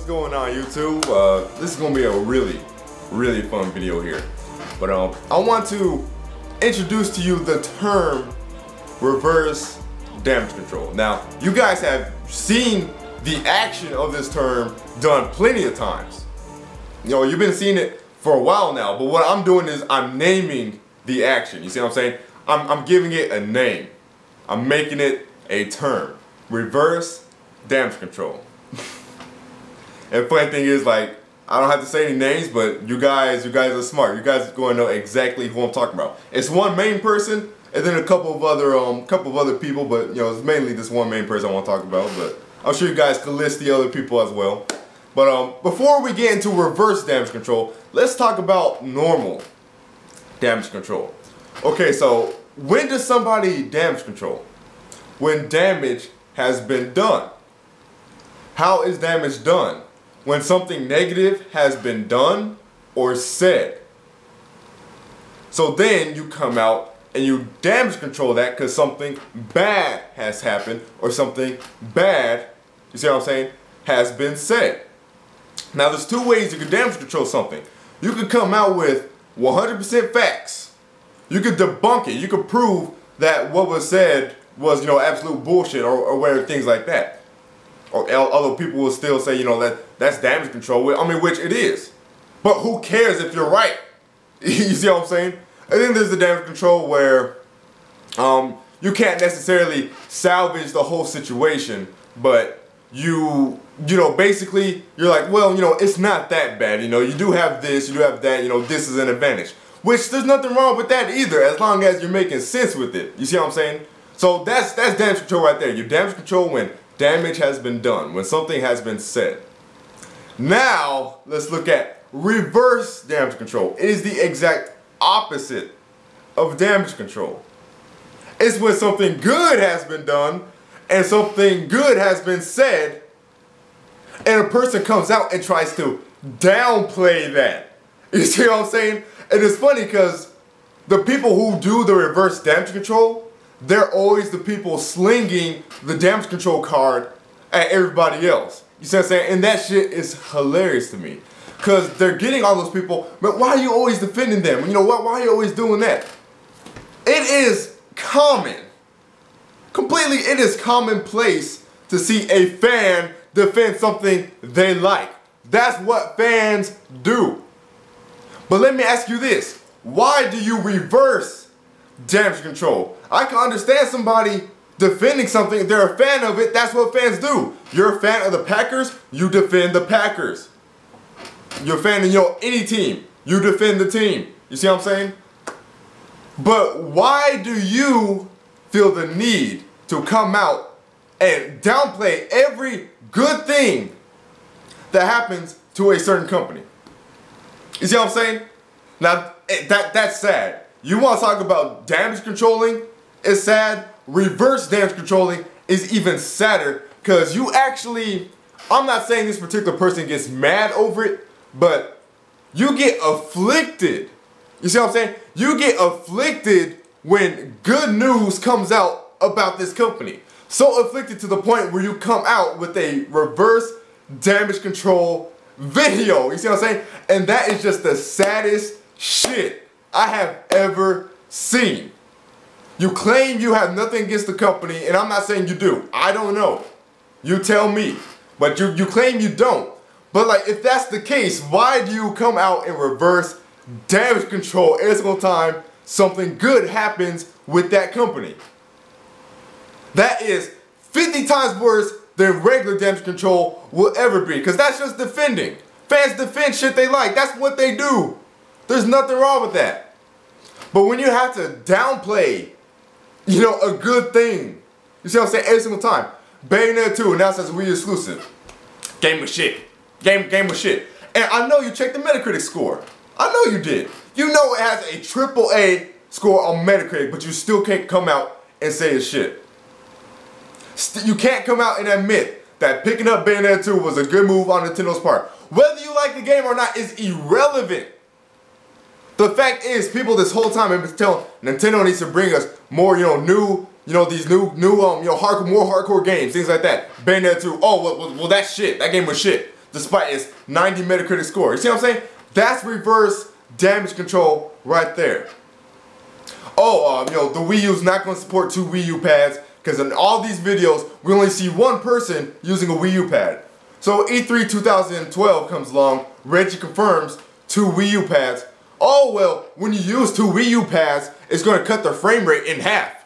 what's going on YouTube? This is gonna be a really fun video here. But I want to introduce to you the term reverse damage control. Now, you guys have seen the action of this term done plenty of times. You know, you've been seeing it for a while now, but what I'm doing is I'm naming the action. You see what I'm saying? I'm giving it a name. I'm making it a term. Reverse damage control. And funny thing is, like, I don't have to say any names, but you guys are smart. You guys are going to know exactly who I'm talking about. It's one main person, and then a couple of other people, but you know, it's mainly this one main person I want to talk about. But I'm sure you guys can list the other people as well. But before we get into reverse damage control, let's talk about normal damage control. Okay, so when does somebody damage control? When damage has been done. How is damage done? When something negative has been done or said. So then you come out and you damage control that because something bad has happened or something bad, you see what I'm saying, has been said. Now there's two ways you can damage control something. You could come out with 100% facts. You could debunk it. You could prove that what was said was, you know, absolute bullshit or whatever, things like that. Or other people will still say, you know, that's damage control. I mean, which it is. But who cares if you're right? You see what I'm saying? And then there's the damage control where you can't necessarily salvage the whole situation, but you know, basically you're like, well, you know, it's not that bad. You know, you do have this, you do have that, you know, this is an advantage. Which there's nothing wrong with that either, as long as you're making sense with it. You see what I'm saying? So that's damage control right there. You damage control when damage has been done, when something has been said. Now, let's look at reverse damage control. It is the exact opposite of damage control. It's when something good has been done and something good has been said, and a person comes out and tries to downplay that. You see what I'm saying? And it's funny because the people who do the reverse damage control, they're always the people slinging the damage control card at everybody else. You see what I'm saying? And that shit is hilarious to me. Because they're getting all those people, but why are you always defending them? You know what? Why are you always doing that? It is common. Completely, it is commonplace to see a fan defend something they like. That's what fans do. But let me ask you this. Why do you reverse damage control? I can understand somebody defending something. If they're a fan of it, that's what fans do. You're a fan of the Packers, you defend the Packers. You're a fan of, you know, any team, you defend the team. You see what I'm saying? But why do you feel the need to come out and downplay every good thing that happens to a certain company? You see what I'm saying? Now, that's sad. You want to talk about damage controlling? It's sad. Reverse damage controlling is even sadder because you actually, I'm not saying this particular person gets mad over it, but you get afflicted. You see what I'm saying? You get afflicted when good news comes out about this company. So afflicted to the point where you come out with a reverse damage control video. You see what I'm saying? And that is just the saddest shit I have ever seen. You claim you have nothing against the company, and I'm not saying you do. I don't know. You tell me. But you claim you don't. But like, if that's the case, why do you come out and reverse damage control every single time something good happens with that company? That is 50 times worse than regular damage control will ever be. Because that's just defending. Fans defend shit they like. That's what they do. There's nothing wrong with that. But when you have to downplay, you know, a good thing, you see what I'm saying, every single time. Bayonetta 2 announced as a Wii exclusive. Game was shit. Game was shit. And I know you checked the Metacritic score. I know you did. You know it has a AAA score on Metacritic, but you still can't come out and say it's shit. You can't come out and admit that picking up Bayonetta 2 was a good move on Nintendo's part. Whether you like the game or not is irrelevant. The fact is, people this whole time have been telling Nintendo needs to bring us more, you know, these new, more hardcore games, things like that. Bayonetta 2, oh, well, that's shit. That game was shit. despite its 90 Metacritic score. You see what I'm saying? That's reverse damage control right there. Oh, you know, the Wii U's not going to support 2 Wii U pads, because in all these videos, we only see one person using a Wii U pad. So E3 2012 comes along, Reggie confirms 2 Wii U pads. Oh, well, when you use 2 Wii U pads, it's going to cut the frame rate in half.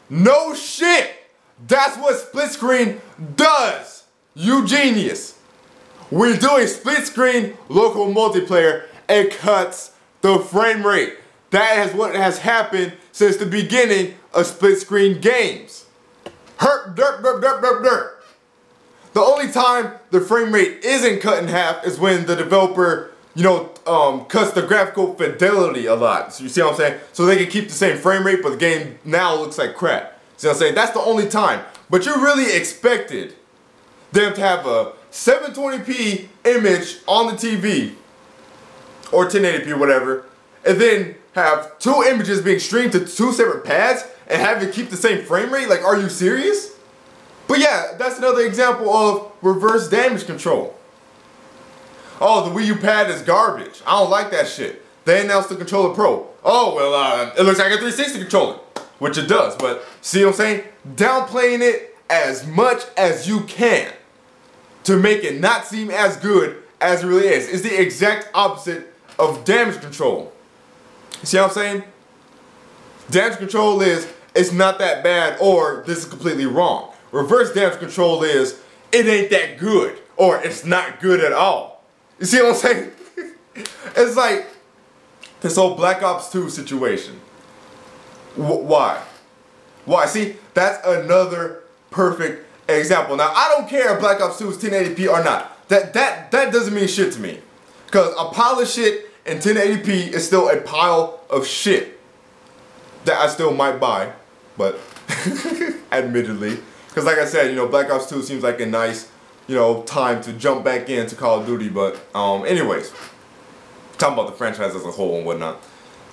No shit! That's what split screen does, you genius. When you're doing split screen local multiplayer, it cuts the frame rate. That is what has happened since the beginning of split screen games. Herp, derp, derp, derp, derp, derp. The only time the frame rate isn't cut in half is when the developer, you know, cuts the graphical fidelity a lot. So you see what I'm saying? So they can keep the same frame rate, but the game now looks like crap. See what I'm saying? That's the only time. But you really expected them to have a 720p image on the TV, or 1080p, whatever, and then have 2 images being streamed to 2 separate pads and have it keep the same frame rate? Like, are you serious? But yeah, that's another example of reverse damage control. Oh, the Wii U pad is garbage. I don't like that shit. They announced the Controller Pro. Oh, well, it looks like a 360 controller, which it does, but see what I'm saying? Downplaying it as much as you can to make it not seem as good as it really is. It's the exact opposite of damage control. You see what I'm saying? Damage control is, it's not that bad, or this is completely wrong. Reverse damage control is, it ain't that good, or it's not good at all. You see what I'm saying? It's like this whole Black Ops 2 situation. Why? Why? See, that's another perfect example. Now, I don't care if Black Ops 2 is 1080p or not. That doesn't mean shit to me. Because a pile of shit in 1080p is still a pile of shit that I still might buy, but admittedly. Because like I said, you know, Black Ops 2 seems like a nice, you know, time to jump back into Call of Duty. But anyways, talking about the franchise as a whole and whatnot.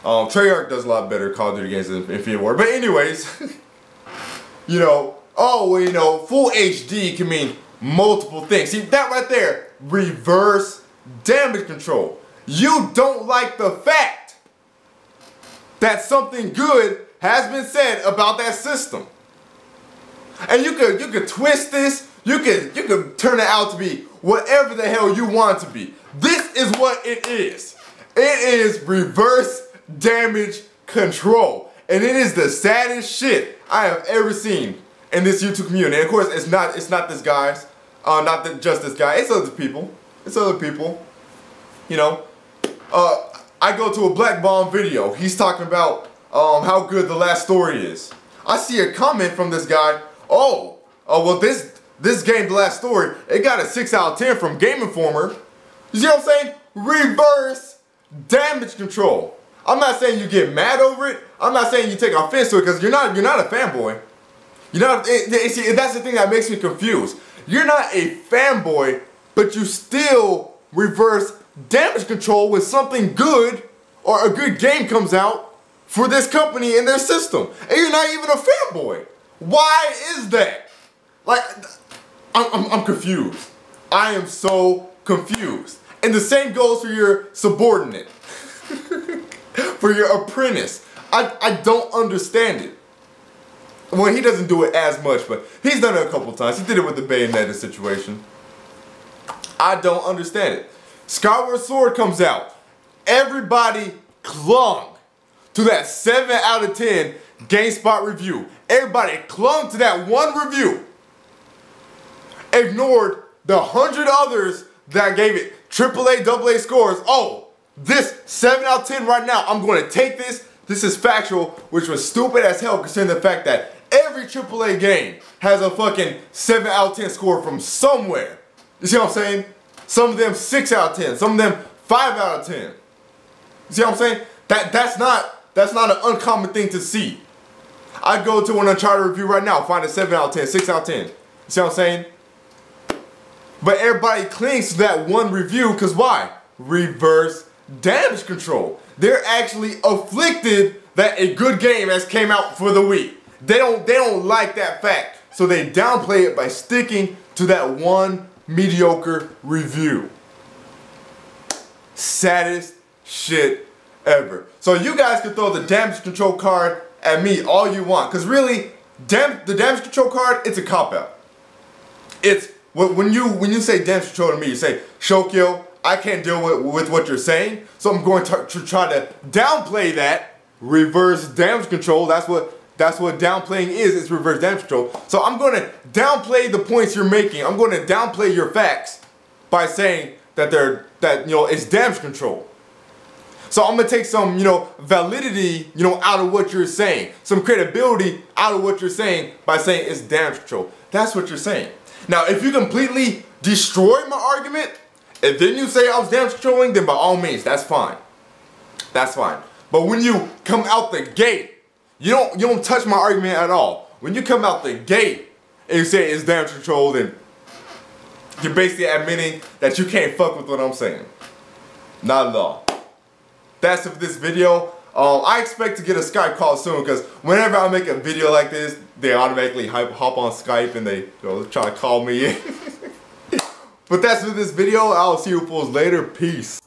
Treyarch does a lot better Call of Duty games than Infinity Ward. But anyways, you know, oh, well, you know, full HD can mean multiple things. See, that right there, reverse damage control. You don't like the fact that something good has been said about that system. And you could twist this, you could turn it out to be whatever the hell you want it to be. This is what it is. It is reverse damage control. And it is the saddest shit I have ever seen in this YouTube community. And of course, it's not this guy's, just this guy. It's other people. It's other people. You know, I go to a Black Bomb video. He's talking about how good The Last Story is. I see a comment from this guy. Oh, well, this game, The Last Story, it got a 6 out of 10 from Game Informer. You see what I'm saying? Reverse damage control. I'm not saying you get mad over it. I'm not saying you take offense to it, because you're not a fanboy. You're not. See, that's the thing that makes me confused. You're not a fanboy, but you still reverse damage control when something good or a good game comes out for this company and their system, and you're not even a fanboy. Why is that? Like, I'm confused. I am so confused. And the same goes for your subordinate, for your apprentice. I don't understand it. Well, he doesn't do it as much, but he's done it a couple times. He did it with the Bayonetta situation. I don't understand it. Skyward Sword comes out. Everybody clung to that 7 out of 10 GameSpot review. Everybody clung to that one review. Ignored the 100 others that gave it AAA, AA scores. Oh, this 7 out of 10 right now, I'm going to take this. This is factual, which was stupid as hell considering the fact that every AAA game has a fucking 7 out of 10 score from somewhere. You see what I'm saying? Some of them 6 out of 10. Some of them 5 out of 10. You see what I'm saying? That's not an uncommon thing to see. I'd go to an Uncharted review right now, find a 7 out of 10, 6 out of 10. You see what I'm saying? But everybody clings to that one review because why? Reverse damage control. They're actually afflicted that a good game has came out for the Wii. They don't like that fact. So they downplay it by sticking to that one mediocre review. Saddest shit ever. So you guys can throw the damage control card at me all you want, because really, the damage control card, it's a cop-out. It's when you say damage control to me, you say, Shokio, I can't deal with what you're saying, so I'm going to try to downplay that. Reverse damage control. That's what downplaying is. It's reverse damage control. So I'm going to downplay the points you're making. I'm going to downplay your facts by saying that it's damage control. So I'm gonna take some, validity, out of what you're saying, some credibility out of what you're saying by saying it's damage control. That's what you're saying. Now, if you completely destroy my argument, and then you say I was damage controlling, then by all means, that's fine. That's fine. But when you come out the gate, you don't touch my argument at all. When you come out the gate and you say it's damage control, then you're basically admitting that you can't fuck with what I'm saying. Not at all. That's it for this video. I expect to get a Skype call soon, because whenever I make a video like this, they automatically hop on Skype and they try to call me in. But that's it for this video. I'll see you fools later. Peace.